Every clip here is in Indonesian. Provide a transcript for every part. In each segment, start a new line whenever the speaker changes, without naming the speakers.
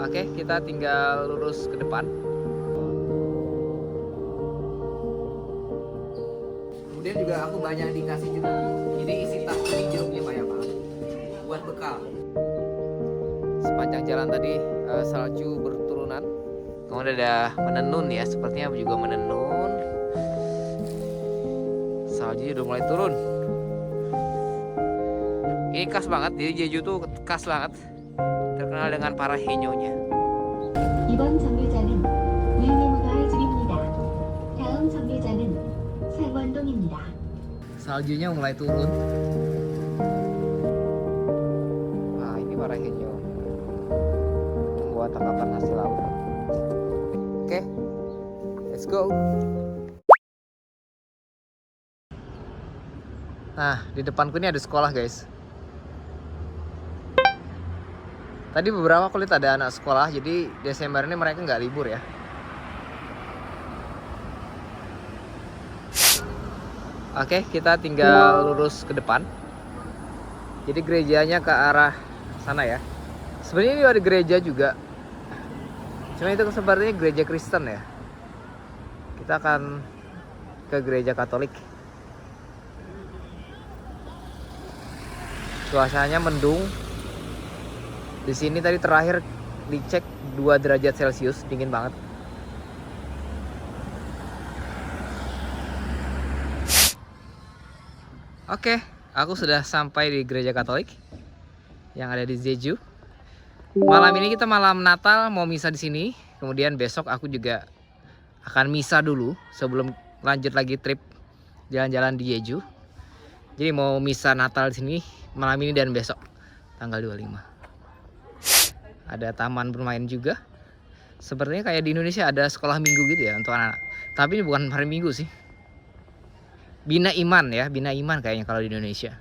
Oke, kita tinggal lurus ke depan. Kemudian juga aku banyak dikasih juga. Ini isi tas kuning jeruknya banyak banget. Buat bekal. Sepanjang jalan tadi salju berturunan. Kemudian ada menenun ya, sepertinya juga menenun. Salju udah mulai turun. Ini khas banget, jadi Jeju tuh khas banget. Terkenal dengan para henyonya.
이번 정류장은 유니무가해줄입니다. 다음 정류장은 상원동입니다.
Saljunya mulai turun. Nah, ini para henyo membuat tangkapan hasil laut. Oke, let's go. Nah, di depanku ini ada sekolah, guys. Tadi beberapa aku lihat ada anak sekolah, jadi Desember ini mereka nggak libur ya. Oke, kita tinggal lurus ke depan. Jadi gerejanya ke arah sana ya. Sebenarnya ini ada gereja juga. Cuma itu sepertinya gereja Kristen ya. Kita akan ke gereja Katolik. Cuacanya mendung. Di sini tadi terakhir dicek 2 derajat Celcius, dingin banget. Oke, aku sudah sampai di gereja Katolik yang ada di Jeju. Malam ini kita malam Natal, mau misa di sini. Kemudian besok aku juga akan misa dulu sebelum lanjut lagi trip jalan-jalan di Jeju. Jadi mau misa Natal di sini malam ini dan besok tanggal 25. Ada taman bermain juga. Sepertinya kayak di Indonesia ada sekolah minggu gitu ya untuk anak-anak. Tapi ini bukan hari Minggu sih. Bina Iman ya, Bina Iman kayaknya kalau di Indonesia.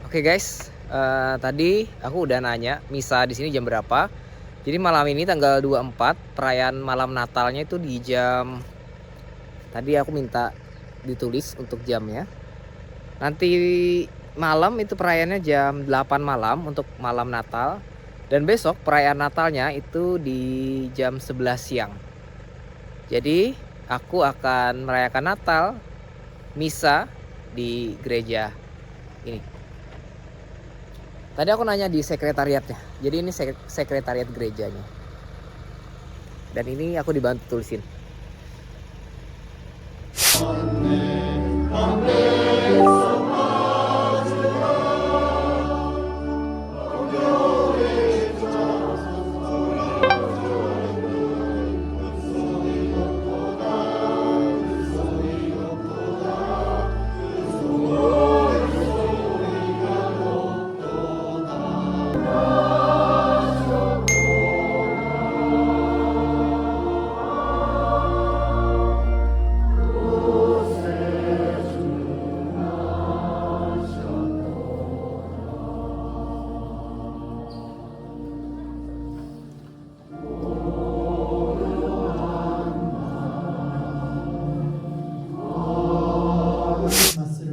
Oke guys, tadi aku udah nanya misa di sini jam berapa. Jadi malam ini tanggal 24, perayaan malam Natalnya itu di jam, tadi aku minta ditulis untuk jamnya. Nanti malam itu perayaannya jam 8 malam untuk malam Natal. Dan besok perayaan Natalnya itu di jam 11 siang. Jadi aku akan merayakan Natal misa di gereja ini. Tadi aku nanya di sekretariatnya. Jadi ini sekretariat gerejanya. Dan ini aku dibantu tulisin.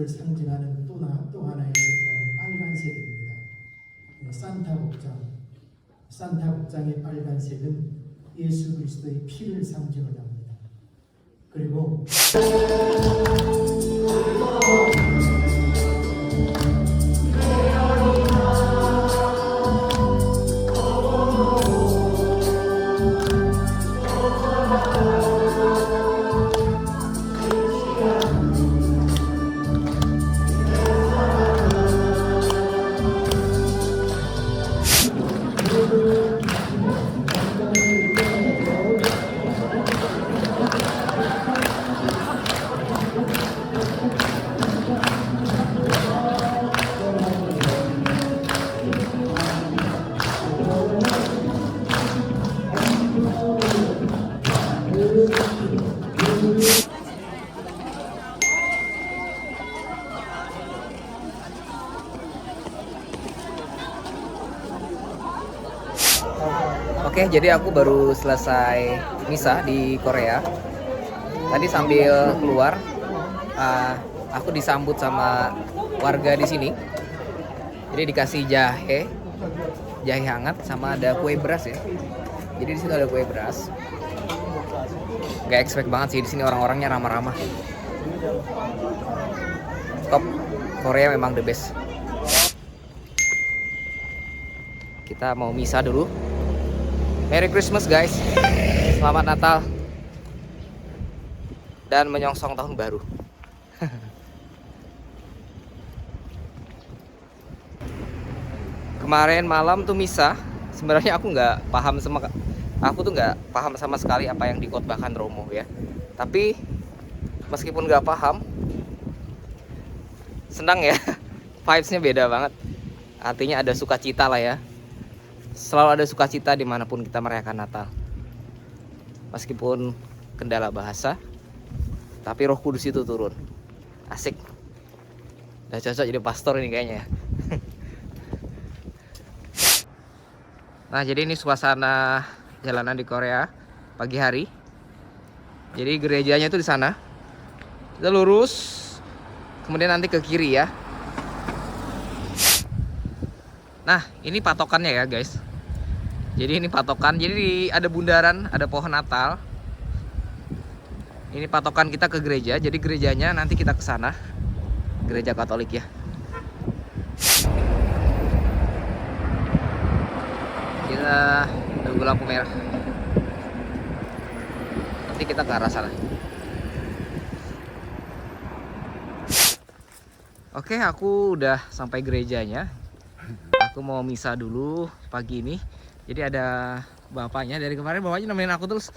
상징하는 또 하나의 색깔은 빨간색입니다. 산타 복장의 빨간색은 예수 그리스도의 피를 상징을 합니다. 그리고
Oke, jadi aku baru selesai misa di Korea. Tadi sambil keluar, aku disambut sama warga di sini. Jadi dikasih jahe jahe hangat sama ada kue beras ya. Jadi di situ ada kue beras. Gak expect banget sih di sini orang-orangnya ramah-ramah. Top, Korea memang the best. Kita mau misa dulu. Merry Christmas guys. Selamat Natal. Dan menyongsong tahun baru. Kemarin malam tuh misa. Sebenarnya aku nggak paham sama sekali apa yang dikhotbahkan Romo ya. Tapi meskipun nggak paham, senang ya. Vibesnya beda banget. Artinya ada sukacita lah ya. Selalu ada sukacita dimanapun kita merayakan Natal. Meskipun kendala bahasa, tapi Roh Kudus itu turun. Asik. Udah cocok jadi pastor ini kayaknya ya. Nah, jadi ini suasana jalanan di Korea pagi hari. Jadi gerejanya itu di sana. Kita lurus, kemudian nanti ke kiri ya. Nah, ini patokannya ya, guys. Jadi ini patokan. Jadi ada bundaran, ada pohon Natal. Ini patokan kita ke gereja. Jadi gerejanya nanti kita ke sana. Gereja Katolik ya. Kita nunggu lampu merah. Nanti kita ke arah sana. Oke, aku udah sampai gerejanya. Aku mau misa dulu pagi ini. Jadi ada bapaknya. Dari kemarin bapaknya nemenin aku terus.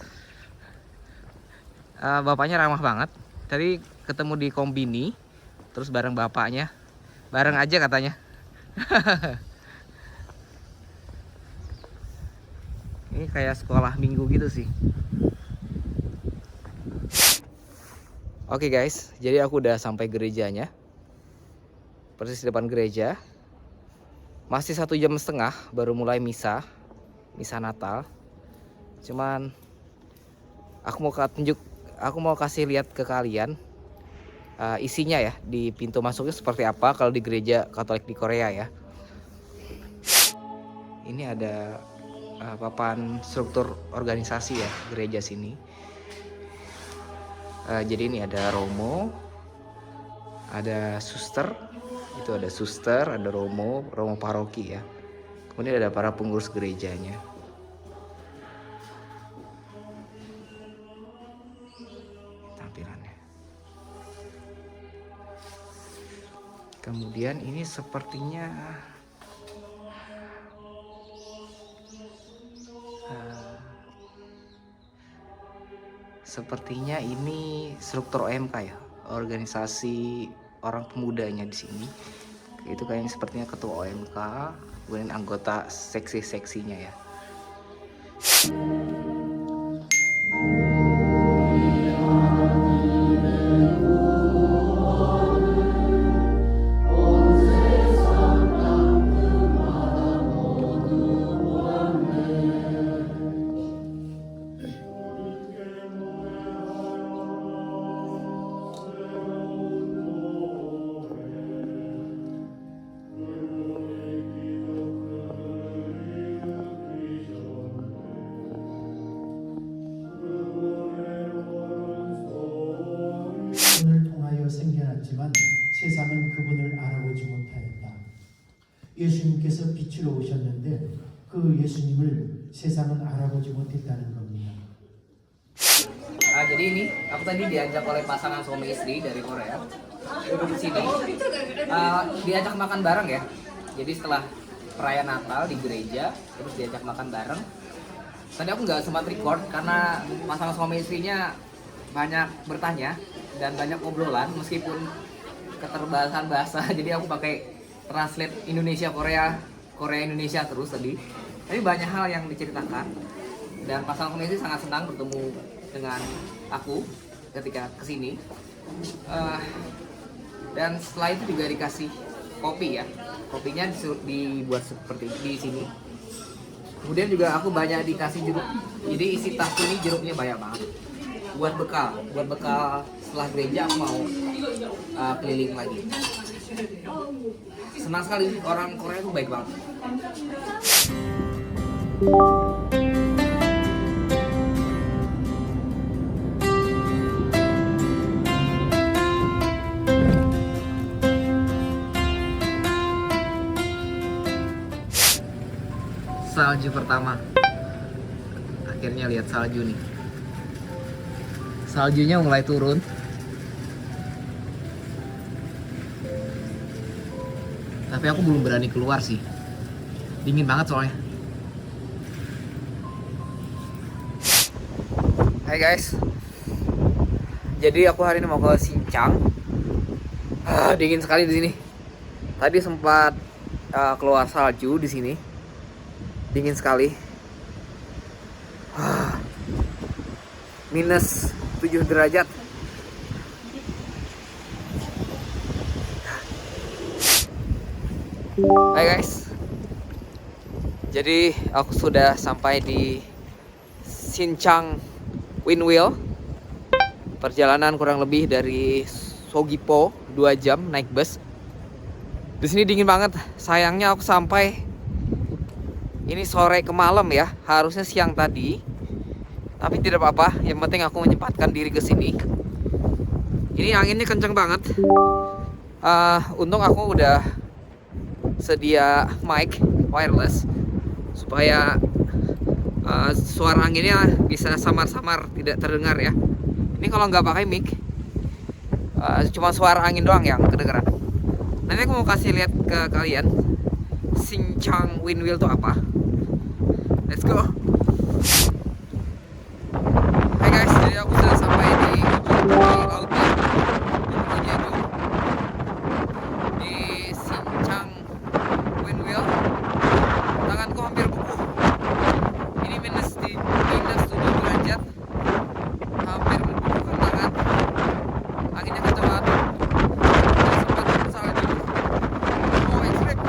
Bapaknya ramah banget. Tadi ketemu di Kombini. Terus bareng bapaknya. Bareng aja katanya. Ini kayak sekolah minggu gitu sih. Oke guys, jadi aku udah sampai gerejanya. Persis di depan gereja. Masih 1,5 jam baru mulai misa Natal. Cuman aku mau kasih lihat ke kalian isinya ya, di pintu masuknya seperti apa kalau di gereja Katolik di Korea ya. Ini ada papan struktur organisasi ya gereja sini. Jadi ini ada Romo, ada suster, itu ada suster, ada Romo paroki ya. Kemudian ada para pengurus gerejanya. Tampilannya. Kemudian ini sepertinya ini struktur OMK ya, organisasi orang pemudanya di sini. Itu kayaknya sepertinya ketua OMK, kemudian anggota seksi-seksinya ya.
그분을 통하여 생겨났지만 세상은 그분을 알아보지 못하였다. 예수님께서 빛으로 오셨는데 그 예수님을 세상은 알아보지 못했다는 겁니다.
Jadi ini aku tadi diajak oleh pasangan suami istri dari Korea duduk di sini, diajak makan bareng ya. Jadi setelah perayaan Natal di gereja terus diajak makan bareng. Tadi aku nggak sempat record karena pasangan suami istrinya banyak bertanya dan banyak obrolan meskipun keterbatasan bahasa. Jadi aku pakai translate Indonesia Korea Indonesia terus tadi. Tapi banyak hal yang diceritakan dan pasangan suami istri sangat senang bertemu dengan aku ketika kesini. Dan setelah itu juga dikasih kopi ya. Kopinya dibuat seperti di sini. Kemudian juga aku banyak dikasih jeruk. Jadi isi tas ini jeruknya banyak banget. Buat bekal setelah gereja aku mau keliling lagi. senang sekali sih, orang Korea tuh baik banget. Salju pertama. Akhirnya lihat salju nih. Saljunya mulai turun. Tapi aku belum berani keluar sih. Dingin banget soalnya. Hai guys. Jadi aku hari ini mau ke Sincang. Dingin sekali di sini. Tadi sempat keluar salju di sini. Dingin sekali. Minus 7 derajat. Hai guys. Jadi aku sudah sampai di Sincang Windwheel. Perjalanan kurang lebih dari Sogipo 2 jam naik bus. Di sini dingin banget. Sayangnya aku sampai ini sore ke malam ya. Harusnya siang tadi. Tapi tidak apa-apa. Yang penting aku menyempatkan diri ke sini. Ini anginnya kenceng banget. Untung aku udah sedia mic wireless supaya suara anginnya bisa samar-samar tidak terdengar ya. Ini kalau nggak pakai mic cuma suara angin doang yang kedengeran. Nanti aku mau kasih lihat ke kalian Sincang Windwheel itu apa. Let's go. Hai guys, jadi aku sudah sampai di lautnya di Sincang Windwheel. Tanganku hampir beku. Ini minus 7 derajat. Hampir membukukan tangan. Anginnya kencang banget. Sempat turun salju. Oh, ekstrim.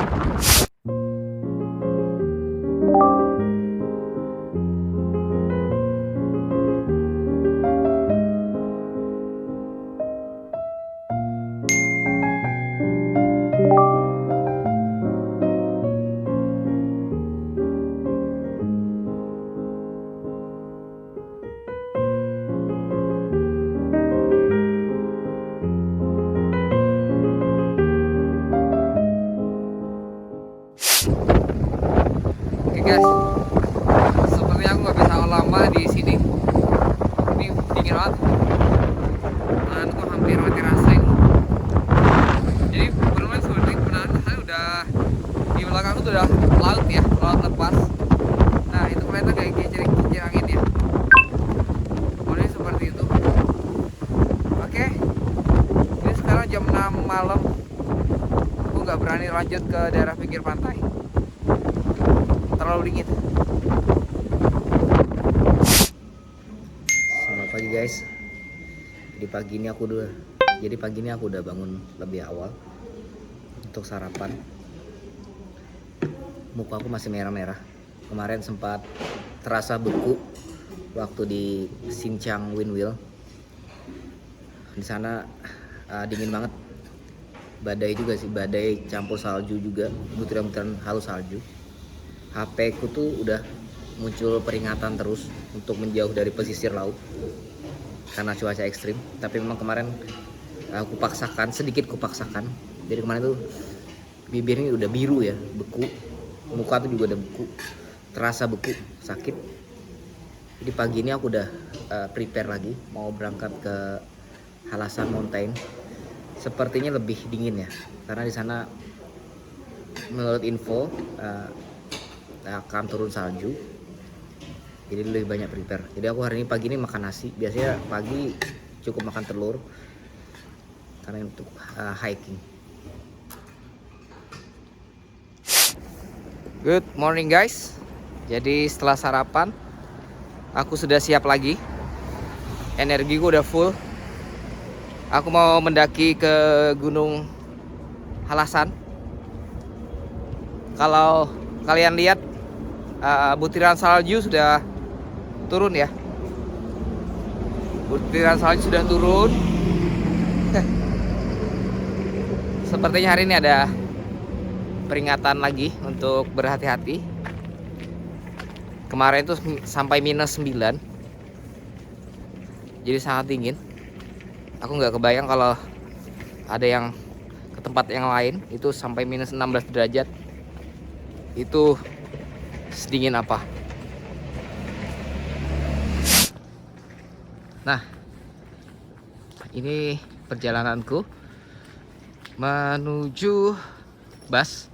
Oke guys, sepertinya aku nggak bisa lama di sini. Ini dingin banget. Tanganku hampir mati rasa ini. Jadi benar-benar seperti benar saya udah di belakang itu udah laut ya, laut lepas. Nah itu kelihatan kayak kincir angin ya. Modalnya seperti itu. Oke, ini sekarang jam 6 malam. Aku nggak berani lanjut ke daerah pinggir pantai. Terlalu dingin. Selamat pagi guys. Jadi pagi ini aku udah bangun lebih awal untuk sarapan. Muka aku masih merah-merah. Kemarin sempat terasa beku waktu di Sincang Windwheel. Di sana dingin banget. Badai juga sih, badai campur salju juga, butiran-butiran halus salju. HP ku tuh udah muncul peringatan terus untuk menjauh dari pesisir laut karena cuaca ekstrim. Tapi memang kemarin aku sedikit kupaksakan. Jadi kemarin tuh bibirnya udah biru ya, beku. Muka tuh juga udah beku, terasa beku, sakit. Jadi pagi ini aku udah prepare lagi mau berangkat ke Halasan Mountain. Sepertinya lebih dingin ya, karena di sana menurut info akan turun salju, jadi lebih banyak prepare. Jadi aku hari ini pagi ini makan nasi. Biasanya pagi cukup makan telur karena untuk hiking. Good morning guys. Jadi setelah sarapan aku sudah siap lagi. Energiku udah full. Aku mau mendaki ke Gunung Halasan. Kalau kalian lihat butiran salju sudah turun ya. Butiran salju sudah turun. Sepertinya hari ini ada peringatan lagi untuk berhati-hati. Kemarin itu sampai -9, jadi sangat dingin. Aku nggak kebayang kalau ada yang ke tempat yang lain itu sampai -16 derajat. Itu sedingin apa. Nah, ini perjalananku menuju bus.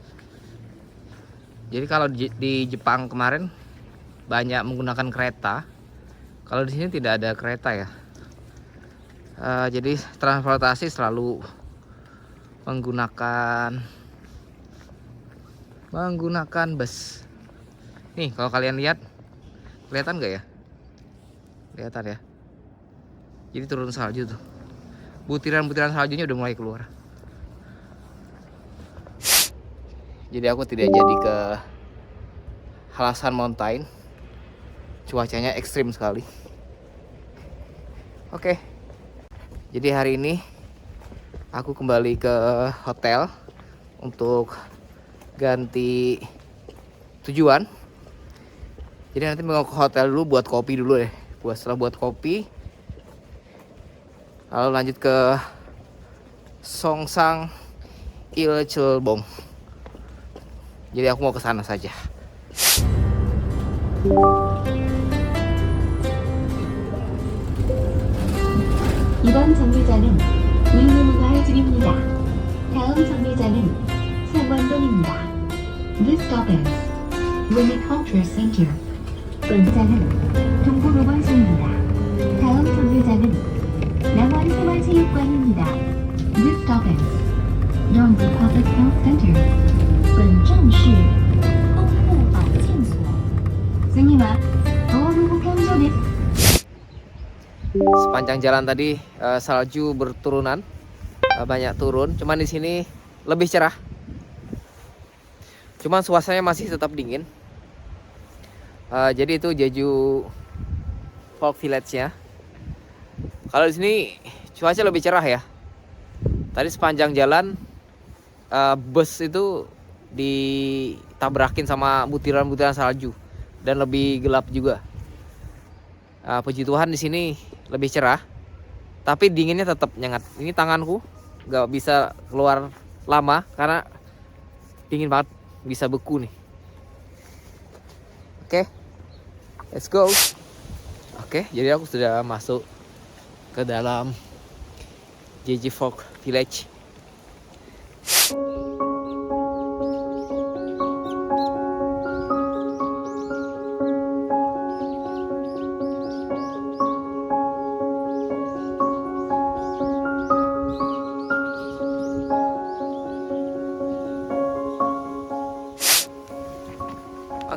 Jadi kalau di Jepang kemarin banyak menggunakan kereta. Kalau di sini tidak ada kereta ya. Jadi transportasi selalu menggunakan bus. Nih, kalau kalian lihat, kelihatan nggak ya? Kelihatan ya. Jadi turun salju tuh. Butiran-butiran saljunya udah mulai keluar. Jadi aku tidak jadi ke Halasan Mountain. Cuacanya ekstrim sekali. Oke. Jadi hari ini aku kembali ke hotel untuk ganti tujuan. Jadi nanti mau ke hotel dulu buat kopi dulu deh. Setelah buat kopi, lalu lanjut ke Songsang Ilchulbong. Jadi aku mau ke sana saja.
이번 정류장은 의무문화의집입니다. 다음 정류장은 상원동입니다. This stop is Winnie Culture Center. 정류장은 동부로벌소입니다. 다음 정류장은 남원생활체육관입니다. This stop is Yonggi Public Health Center. 本站是东部保健所。次は東部保健所です。
Sepanjang jalan tadi salju berturunan, banyak turun. Cuman di sini lebih cerah. Cuman suasananya masih tetap dingin. Jadi itu Jeju Folk Village-nya. Kalau di sini cuaca lebih cerah ya. Tadi sepanjang jalan bus itu ditabrakin sama butiran-butiran salju dan lebih gelap juga. Puji Tuhan di sini lebih cerah, tapi dinginnya tetap nyengat. Ini tanganku nggak bisa keluar lama karena dingin banget, bisa beku nih. Oke, let's go. Oke, jadi aku sudah masuk ke dalam Jeju Folk Village.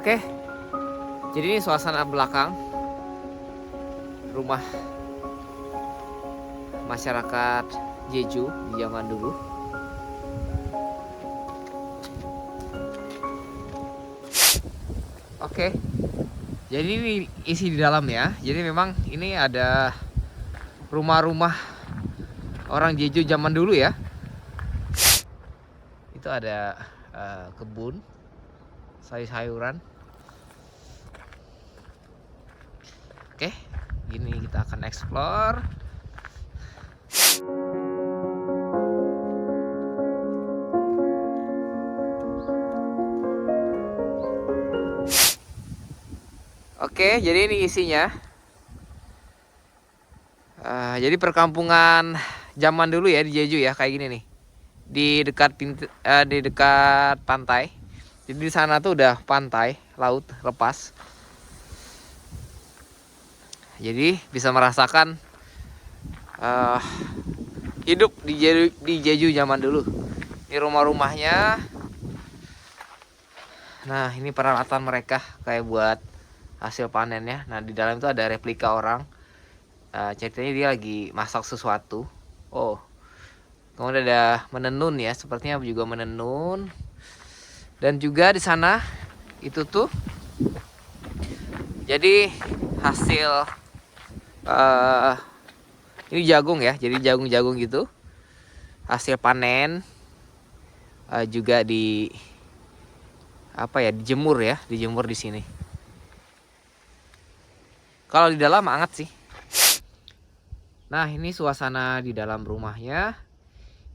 Oke, jadi ini suasana belakang rumah masyarakat Jeju di zaman dulu. Oke, jadi ini isi di dalam ya. Jadi memang ini ada rumah-rumah orang Jeju zaman dulu ya. Itu ada kebun, sayur-sayuran. Oke, gini kita akan explore. Oke, jadi ini isinya. Jadi perkampungan zaman dulu ya di Jeju ya, kayak gini nih. Di dekat pantai. Jadi di sana tuh udah pantai, laut lepas. Jadi bisa merasakan hidup di Jeju zaman dulu. Ini rumah-rumahnya. Nah, ini peralatan mereka kayak buat hasil panennya. Nah, di dalam itu ada replika orang. Ceritanya dia lagi masak sesuatu. Oh, kemudian ada menenun ya, sepertinya juga menenun. Dan juga di sana itu tuh jadi hasil ini jagung ya, jadi jagung-jagung gitu hasil panen juga apa ya, dijemur ya, dijemur di sini. Kalau di dalam hangat sih. Nah, ini suasana di dalam rumahnya.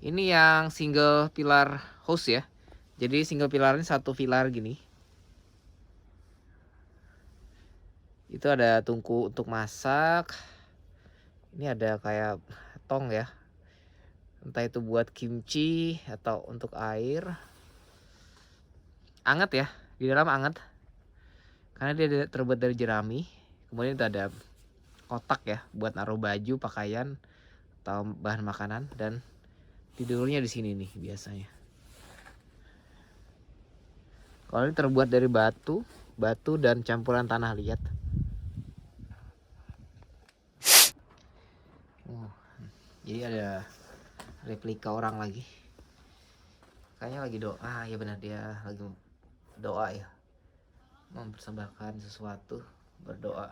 Ini yang single pilar house ya. Jadi single pilarnya satu pilar gini. Itu ada tungku untuk masak. Ini ada kayak tong ya. Entah itu buat kimchi atau untuk air. Anget ya, di dalam anget. Karena dia terbuat dari jerami. Kemudian itu ada kotak ya buat naruh baju, pakaian atau bahan makanan, dan tidurnya di sini nih biasanya. Kalau ini terbuat dari batu dan campuran tanah, lihat. Jadi ada replika orang lagi. Kayaknya lagi doa, ya benar, dia lagi doa ya. Mempersembahkan sesuatu, berdoa.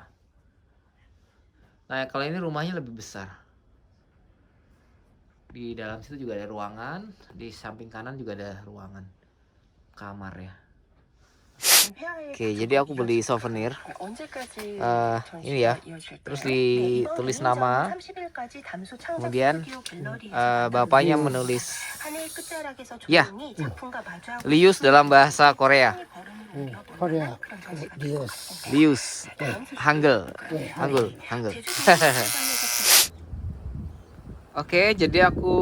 Nah, kalau ini rumahnya lebih besar. Di dalam situ juga ada ruangan, di samping kanan juga ada ruangan kamar ya. Oke, jadi aku beli souvenir. Ini ya. Terus ditulis nama. Kemudian bapaknya menulis ya, Lius dalam bahasa Korea.
Korea,
Lius, Hangul. Oke, jadi aku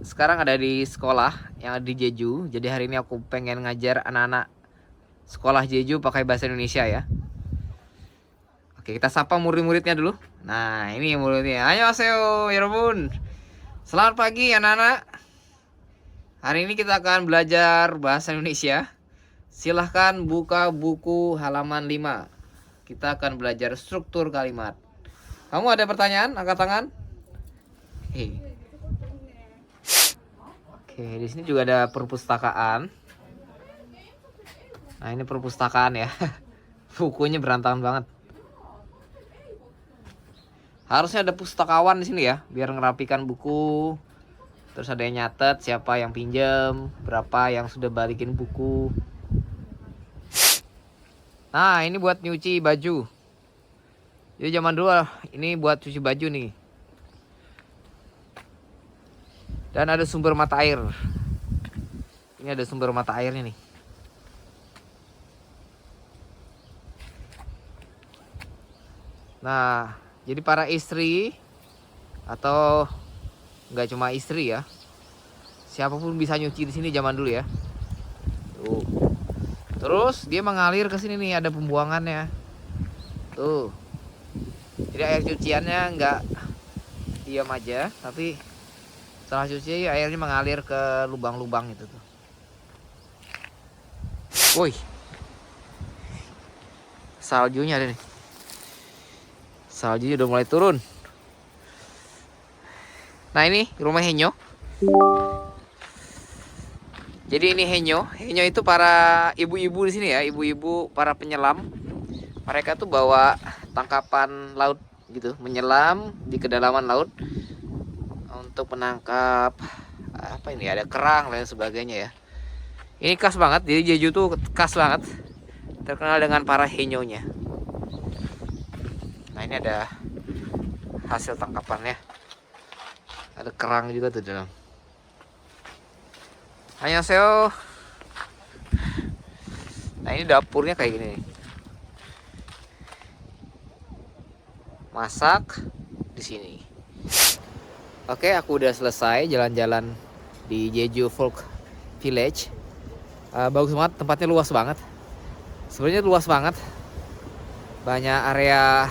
sekarang ada di sekolah yang ada di Jeju. Jadi hari ini aku pengen ngajar anak-anak sekolah Jeju pakai bahasa Indonesia ya. Oke, kita sapa murid-muridnya dulu. Nah, ini muridnya. Annyeonghaseyo, 여러분. Selamat pagi anak-anak. Hari ini kita akan belajar bahasa Indonesia. Silahkan buka buku halaman 5. Kita akan belajar struktur kalimat. Kamu ada pertanyaan? Angkat tangan. Oke, di sini juga ada perpustakaan. Nah, ini perpustakaan ya. Bukunya berantakan banget. Harusnya ada pustakawan di sini ya, biar ngerapikan buku. Terus ada yang nyatet siapa yang pinjam, berapa yang sudah balikin buku. Nah, ini buat nyuci baju. Jadi zaman dulu ini buat cuci baju nih. Dan ada sumber mata air. Ini ada sumber mata airnya nih. Nah, jadi para istri atau nggak cuma istri ya, siapapun bisa nyuci di sini zaman dulu ya. Tuh. Terus dia mengalir ke sini nih, ada pembuangannya. Tuh. Jadi air cuciannya nggak diam aja, tapi setelah cuci airnya mengalir ke lubang-lubang itu tuh. Woi. Saljunya ada nih. Saljunya udah mulai turun. Nah, ini rumah Henyo. Jadi ini Henyo. Henyo itu para ibu-ibu di sini ya, ibu-ibu para penyelam. Mereka tuh bawa tangkapan laut gitu, menyelam di kedalaman laut untuk menangkap apa ini, ada kerang dan sebagainya ya. Ini khas banget, jadi Jeju tuh khas banget, terkenal dengan para Henyo-nya. Nah, ini ada hasil tangkapannya. Ada kerang juga tuh dalam. Annyeonghaseyo. Nah, ini dapurnya kayak gini nih. Masak di sini. Oke, aku udah selesai jalan-jalan di Jeju Folk Village. Bagus banget, tempatnya luas banget. Sebenarnya luas banget. Banyak area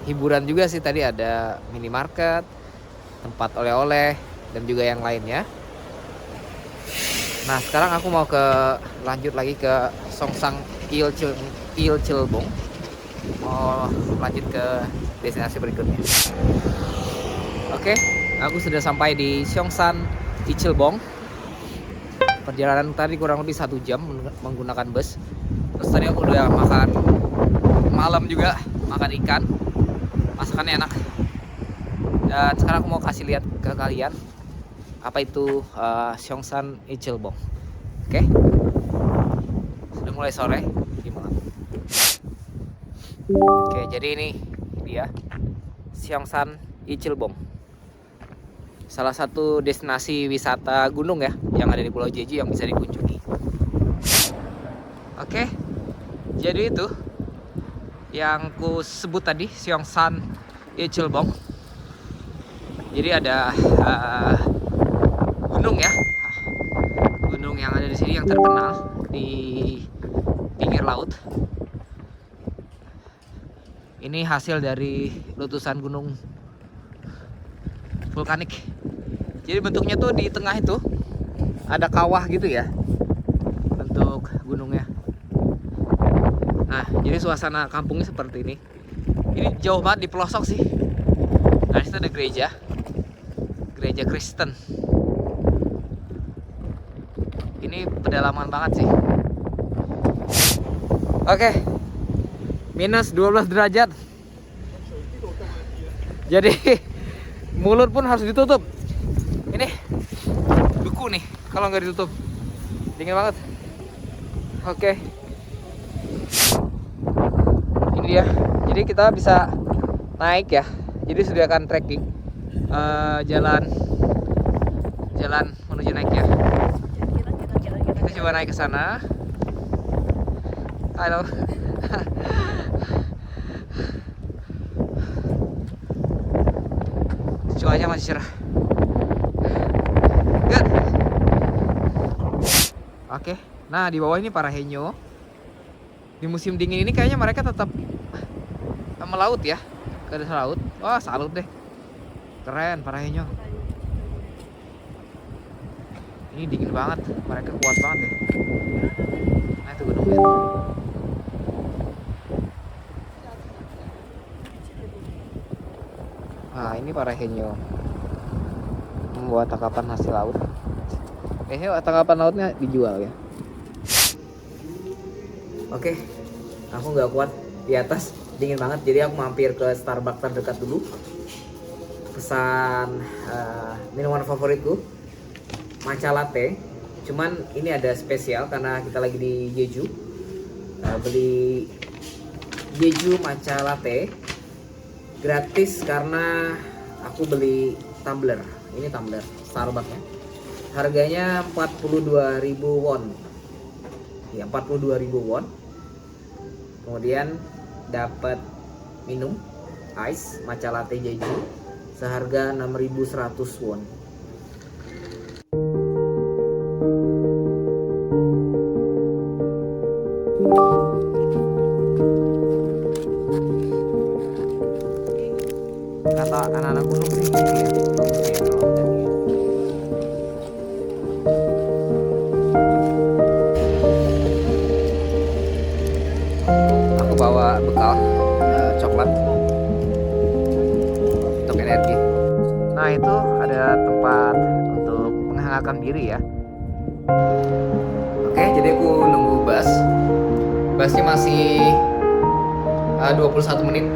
hiburan juga sih, tadi ada minimarket, tempat oleh-oleh, dan juga yang lainnya. Nah, sekarang aku mau lanjut lagi ke Songsang Ilchulbong. Mau lanjut ke destinasi berikutnya. Oke, aku sudah sampai di Songsang Ilchulbong. Perjalanan tadi kurang lebih 1 jam menggunakan bus. Terus tadi aku udah makan malam juga, makan ikan. Masakannya enak. Dan sekarang aku mau kasih lihat ke kalian apa itu Songsang Ilchulbong. Oke. Sudah mulai mulai sore di malam. Oke, jadi ini dia Seongsan Ilcheolbong, salah satu destinasi wisata gunung ya yang ada di Pulau Jeju yang bisa dikunjungi. Oke, jadi itu yang ku sebut tadi, Seongsan Ilcheolbong. Jadi ada gunung ya, gunung yang ada di sini yang terkenal di pinggir laut. Ini hasil dari letusan gunung vulkanik. Jadi bentuknya tuh di tengah itu ada kawah gitu ya, bentuk gunungnya. Nah, jadi suasana kampungnya seperti ini. Ini jauh banget di pelosok sih. Nah, situ ada gereja Kristen. Ini pedalaman banget sih. Oke, minus 12 derajat. Jadi mulut pun harus ditutup. Ini duku nih kalau nggak ditutup. Dingin banget. Oke. Ini dia. Jadi kita bisa naik ya. Jadi sediakan trekking jalan menuju naik ya. Kita coba naik ke sana. Halo. Cuaca masih cerah. Good. Oke. Nah, di bawah ini Parahenyo. Di musim dingin ini kayaknya mereka tetap melaut ya, ke dasar laut. Wah, salut deh. Keren Parahenyo. Ini dingin banget. Mereka kuat banget deh. Nah, itu gunungnya. Nah, ini Parahenyo, membuat tangkapan hasil laut. Kayaknya tangkapan lautnya dijual ya. Oke, aku nggak kuat di atas, dingin banget. Jadi aku mampir ke Starbucks terdekat dulu. Pesan minuman favoritku, matcha latte. Cuman ini ada spesial karena kita lagi di Jeju. Beli Jeju matcha latte gratis karena aku beli tumbler. Ini tumbler Starbucksnya. Harganya 42.000 won. Ya, 42.000 won. Kemudian dapat minum ice matcha latte Jeju seharga 6.100 won. Kata anak-anak gunung sih ini ya, bagusnya ya kalau udah ini. Aku bawa bekal coklat untuk energi. Nah, itu ada tempat untuk menghangatkan diri ya. Oke, jadi aku nunggu bus. Busnya masih 21 menit